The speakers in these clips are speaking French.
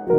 Je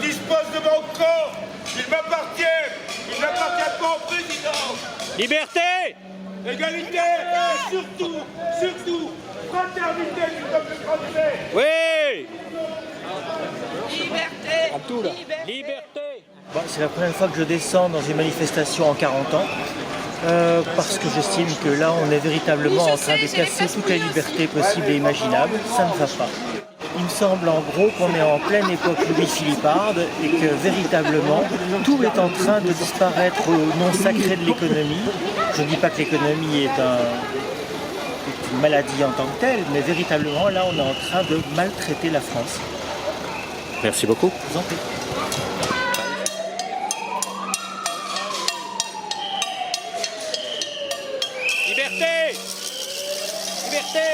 dispose de mon corps, il m'appartient, il n'appartient pas au président. Liberté, Égalité et surtout, fraternité du peuple français. oui. Liberté. Liberté. Bon, c'est la première fois que je descends dans une manifestation en 40 ans, parce que j'estime que là on est véritablement en train de casser toutes les libertés possibles et imaginables. Ça ne va pas. Il me semble en gros qu'on est en pleine époque Louis-Philipparde et que véritablement tout est en train de disparaître au nom sacré de l'économie. Je ne dis pas que l'économie est une maladie en tant que telle, mais véritablement là on est en train de maltraiter la France. Merci beaucoup. Je vous en prie. Liberté. Liberté.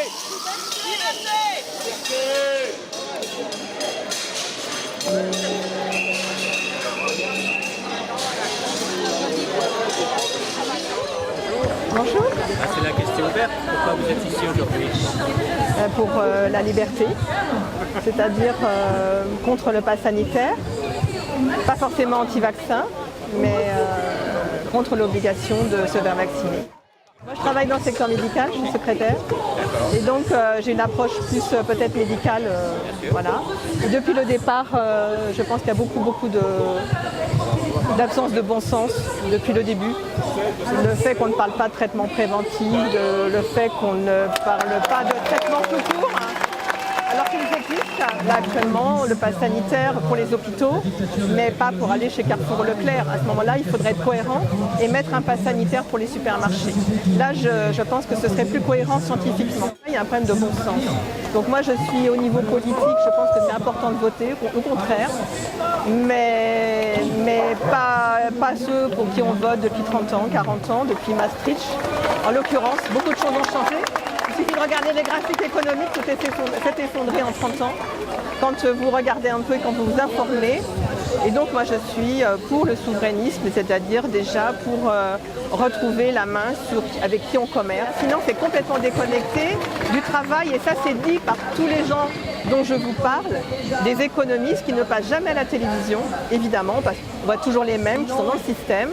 Bonjour. C'est la question ouverte. Pourquoi vous êtes ici aujourd'hui? Pour la liberté, c'est-à-dire contre le pass sanitaire, pas forcément anti-vaccin, mais contre l'obligation de se faire vacciner. Moi, je travaille dans le secteur médical, je suis secrétaire, et donc j'ai une approche plus peut-être médicale, voilà. Et depuis le départ, je pense qu'il y a beaucoup d'absence de bon sens depuis le début. Le fait qu'on ne parle pas de traitement préventif, le fait qu'on ne parle pas de traitement tout court, alors qu'il existe là actuellement le pass sanitaire pour les hôpitaux, mais pas pour aller chez Carrefour Leclerc. À ce moment-là, il faudrait être cohérent et mettre un pass sanitaire pour les supermarchés. Là, je pense que ce serait plus cohérent scientifiquement. Il y a un problème de bon sens. Donc moi, je suis au niveau politique, je pense que c'est important de voter, au contraire, mais pas ceux pour qui on vote depuis 30 ans, 40 ans, depuis Maastricht. En l'occurrence, beaucoup de choses ont changé. Il suffit de regarder les graphiques économiques, tout s'est effondré en 30 ans. Quand vous regardez un peu et quand vous vous informez. Et donc moi je suis pour le souverainisme, c'est-à-dire déjà pour retrouver la main sur avec qui on commerce. Sinon c'est complètement déconnecté du travail et ça c'est dit par tous les gens dont je vous parle, des économistes qui ne passent jamais à la télévision, évidemment, parce qu'on voit toujours les mêmes qui sont dans le système.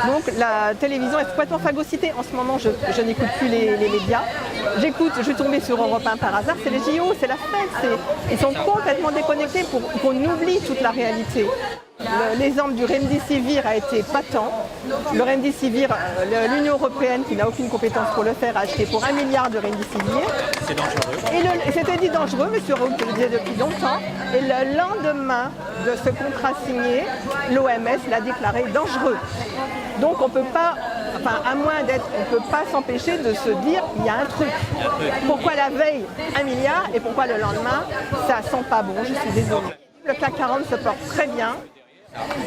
Donc la télévision est complètement phagocytée. En ce moment, je n'écoute plus les médias. Je suis tombée sur Europe 1 par hasard, c'est les JO, c'est la fête. Ils sont complètement déconnectés pour qu'on oublie toute la réalité. L'exemple du Remdesivir a été patent. Le Remdesivir, l'Union européenne, qui n'a aucune compétence pour le faire, a acheté pour 1 milliard de Remdesivir. C'est dangereux. Et c'était dit dangereux, M. Raoult le disait depuis longtemps. Et le lendemain de ce contrat signé, l'OMS l'a déclaré dangereux. Donc on ne peut pas, à moins d'être, on ne peut pas s'empêcher de se dire il y a un truc. Pourquoi la veille 1 milliard et pourquoi le lendemain ça sent pas bon, je suis désolée. Le CAC 40 se porte très bien.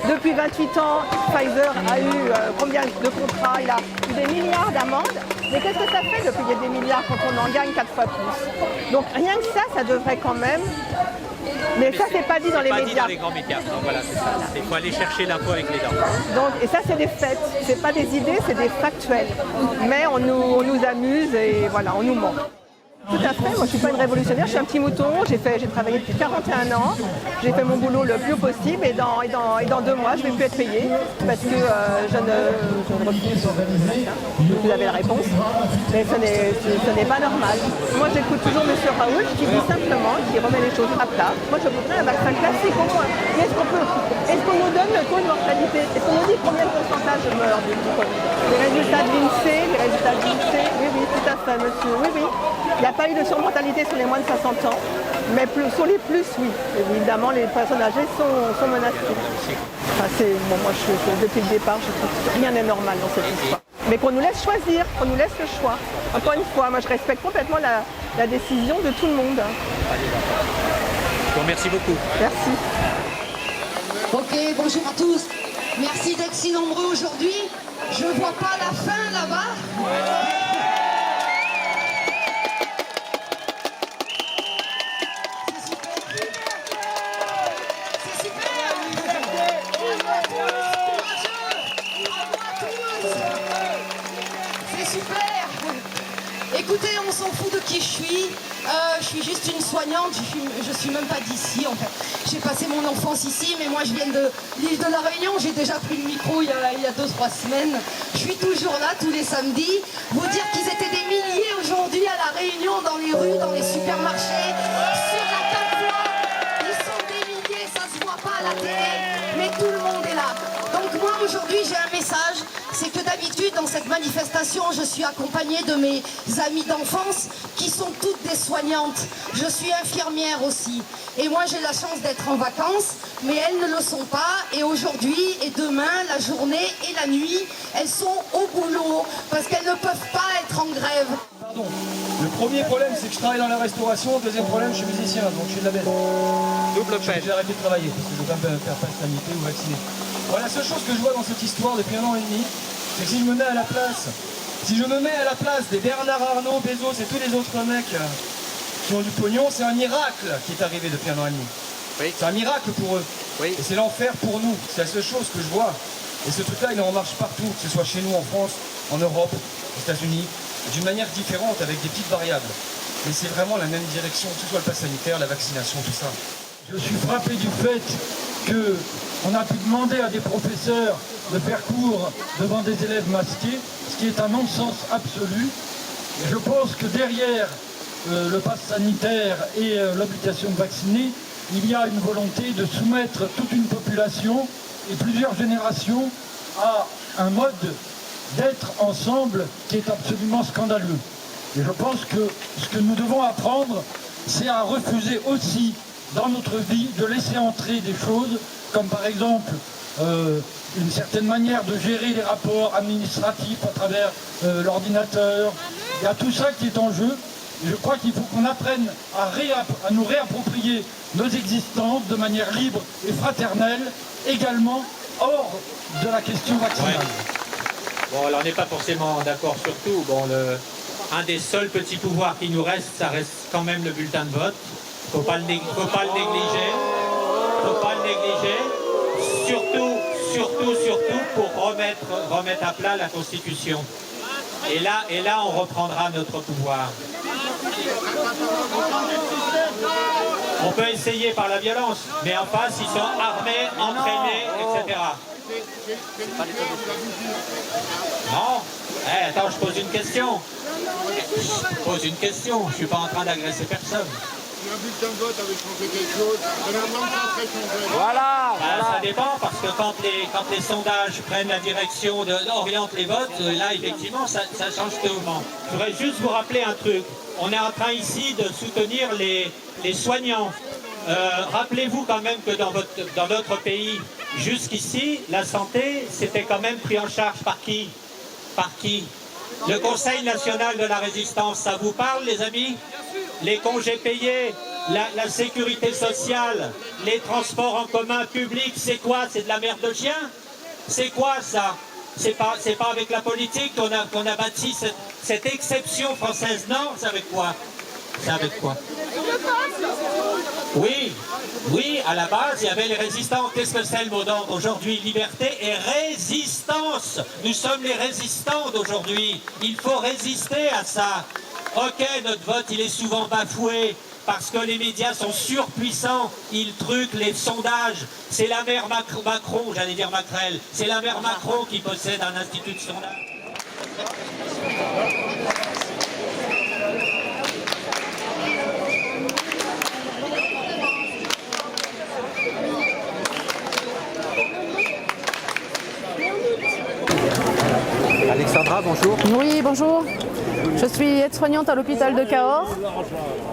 Depuis 28 ans, Pfizer a eu combien de contrats? Il a eu des milliards d'amendes. Mais qu'est-ce que ça fait de payer des milliards quand on en gagne 4 fois plus? Donc rien que ça devrait quand même... Mais ça, c'est pas dit dans les médias. Pas dit dans les grands médias. Donc voilà, c'est ça. Il faut aller chercher l'info avec les dents. Donc, et ça, c'est des faits. C'est pas des idées, c'est des factuels. Mais on nous amuse et voilà, on nous ment. Tout à fait, moi je ne suis pas une révolutionnaire, je suis un petit mouton, j'ai travaillé depuis 41 ans, j'ai fait mon boulot le plus haut possible et dans 2 mois je ne vais plus être payée parce que je ne refuse. Vous avez la réponse, mais ce n'est pas normal. Moi j'écoute toujours M. Raoult qui dit simplement, qui remet les choses à plat. Moi je voudrais un vaccin classique au moins. Mais est-ce qu'on nous donne le taux de mortalité? Est-ce qu'on nous dit combien de pourcentage meurt du Covid? Les résultats de l'INSEE, oui, tout à fait monsieur, oui. Il n'y a pas eu de surmortalité sur les moins de 60 ans, mais sur les plus, oui. Évidemment, les personnes âgées sont menacées. Enfin, moi, depuis le départ, je trouve que rien n'est normal dans cette histoire. Mais qu'on nous laisse choisir, qu'on nous laisse le choix. Encore une fois, moi je respecte complètement la décision de tout le monde. Je vous remercie beaucoup. Merci. Ok, bonjour à tous. Merci d'être si nombreux aujourd'hui. Je vois pas la fin là-bas. C'est super. C'est super. Écoutez, on s'en fout de qui je suis. Je suis juste une soignante, je suis même pas d'ici en fait. J'ai passé mon enfance ici, mais moi je viens de l'île de la Réunion, j'ai déjà pris le micro il y a 2-3 semaines. Je suis toujours là tous les samedis. Vous dire qu'ils étaient des milliers aujourd'hui à la Réunion, dans les rues, dans les supermarchés, sur la 4 voies. Ils sont des milliers, ça se voit pas à la télé, mais tout le monde est là. Donc moi aujourd'hui j'ai un message, c'est que d'habitude dans cette manifestation je suis accompagnée de mes amies d'enfance qui sont toutes des soignantes. Je suis infirmière aussi et moi j'ai la chance d'être en vacances, mais elles ne le sont pas et aujourd'hui et demain, la journée et la nuit, elles sont au boulot parce qu'elles ne peuvent pas être en grève. Pardon. Le premier problème, c'est que je travaille dans la restauration. Le deuxième problème, je suis musicien, donc je suis de la baisse. Double peine. J'ai arrêté de travailler parce que je ne veux pas me faire passe sanité ou vacciner. Voilà, la seule chose que je vois dans cette histoire depuis 1 an et demi, c'est que si je me mets à la place, des Bernard Arnault, Bezos et tous les autres mecs qui ont du pognon, c'est un miracle qui est arrivé depuis 1 an et demi. Oui. C'est un miracle pour eux. Oui. Et c'est l'enfer pour nous. C'est la seule chose que je vois. Et ce truc-là, il est en marche partout, que ce soit chez nous, en France, en Europe, aux États-Unis, d'une manière différente, avec des petites variables. Mais c'est vraiment la même direction, que ce soit le pass sanitaire, la vaccination, tout ça. Je suis frappé du fait qu'on a pu demander à des professeurs de faire cours devant des élèves masqués, ce qui est un non-sens absolu. Et je pense que derrière le pass sanitaire et l'obligation de vacciner, il y a une volonté de soumettre toute une population et plusieurs générations à un mode d'être ensemble qui est absolument scandaleux. Et je pense que ce que nous devons apprendre, c'est à refuser aussi dans notre vie de laisser entrer des choses comme par exemple une certaine manière de gérer les rapports administratifs à travers l'ordinateur. Il y a tout ça qui est en jeu. Et je crois qu'il faut qu'on apprenne à nous réapproprier nos existences de manière libre et fraternelle, également hors de la question vaccinale. Ouais. Bon, alors on n'est pas forcément d'accord sur tout. Bon, un des seuls petits pouvoirs qui nous reste, ça reste quand même le bulletin de vote. Faut pas le négliger. Faut pas le négliger. Surtout pour remettre à plat la Constitution. Et là, on reprendra notre pouvoir. On peut essayer par la violence, mais en face, ils sont armés, entraînés, etc. Non. Attends, je pose une question. Je ne suis pas en train d'agresser personne. Si un bulletin de vote avait changé quelque chose, Voilà. Ça dépend, parce que quand les sondages prennent la direction, orientent les votes, là, effectivement, ça change tout. Je voudrais juste vous rappeler un truc. On est en train ici de soutenir les soignants. Rappelez-vous quand même que dans notre pays, jusqu'ici, la santé, c'était quand même pris en charge par qui? Le Conseil national de la résistance, ça vous parle, les amis? Les congés payés, la sécurité sociale, les transports en commun publics, c'est quoi? C'est de la merde de chien? C'est quoi ça? C'est pas avec la politique qu'on a bâti cette exception française, non? C'est avec quoi? C'est avec quoi? Oui, à la base, il y avait les résistants. Qu'est-ce que c'est le mot d'ordre aujourd'hui? Liberté et résistance. Nous sommes les résistants d'aujourd'hui. Il faut résister à ça. Ok, notre vote, il est souvent bafoué parce que les médias sont surpuissants. Ils truquent les sondages. C'est la mère Macron, j'allais dire Macrel. C'est la mère Macron qui possède un institut de sondage. Alexandra, bonjour. Oui, bonjour. Je suis aide-soignante à l'hôpital de Cahors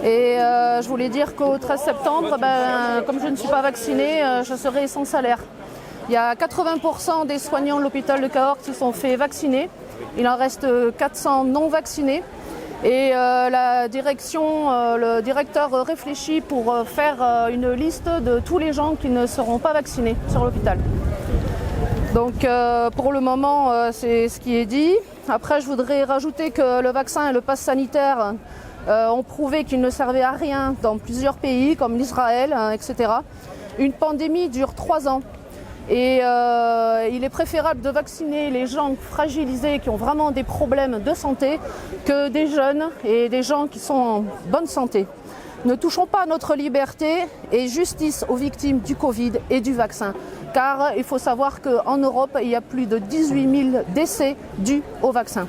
et je voulais dire qu'au 13 septembre, comme je ne suis pas vaccinée, je serai sans salaire. Il y a 80% des soignants de l'hôpital de Cahors qui se sont fait vacciner Il en reste 400 non vaccinés. Et le directeur réfléchit pour faire une liste de tous les gens qui ne seront pas vaccinés sur l'hôpital. Donc pour le moment, c'est ce qui est dit. Après, je voudrais rajouter que le vaccin et le pass sanitaire ont prouvé qu'ils ne servaient à rien dans plusieurs pays, comme l'Israël, etc. Une pandémie dure 3 ans. Et il est préférable de vacciner les gens fragilisés qui ont vraiment des problèmes de santé que des jeunes et des gens qui sont en bonne santé. Ne touchons pas notre liberté et justice aux victimes du Covid et du vaccin. Car il faut savoir qu'en Europe, il y a plus de 18 000 décès dus au vaccin.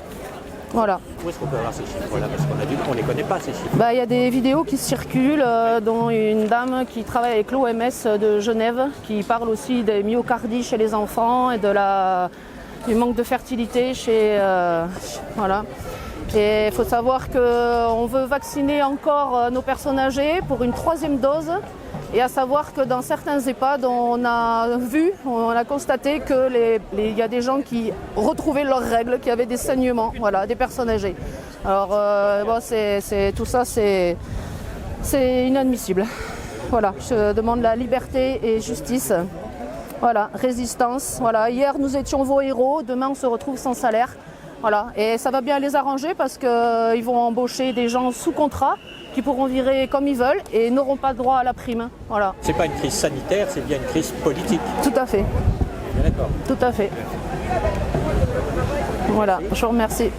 Voilà. Où est-ce qu'on peut avoir ces chiffres-là? Parce qu'on ne les connaît pas, ces chiffres. Il y a des vidéos qui circulent, dont une dame qui travaille avec l'OMS de Genève, qui parle aussi des myocardies chez les enfants et du manque de fertilité voilà. Et il faut savoir qu'on veut vacciner encore nos personnes âgées pour une 3e dose. Et à savoir que dans certains EHPAD, on a constaté qu'il y a des gens qui retrouvaient leurs règles, qui avaient des saignements, voilà, des personnes âgées. Alors tout ça, c'est inadmissible. Voilà, je demande la liberté et justice. Voilà, résistance. Voilà, hier nous étions vos héros, demain on se retrouve sans salaire. Voilà, et ça va bien les arranger parce qu'ils vont embaucher des gens sous contrat qui pourront virer comme ils veulent et n'auront pas droit à la prime. Voilà. C'est pas une crise sanitaire, c'est bien une crise politique. Tout à fait. D'accord. Tout à fait. Voilà, je vous remercie.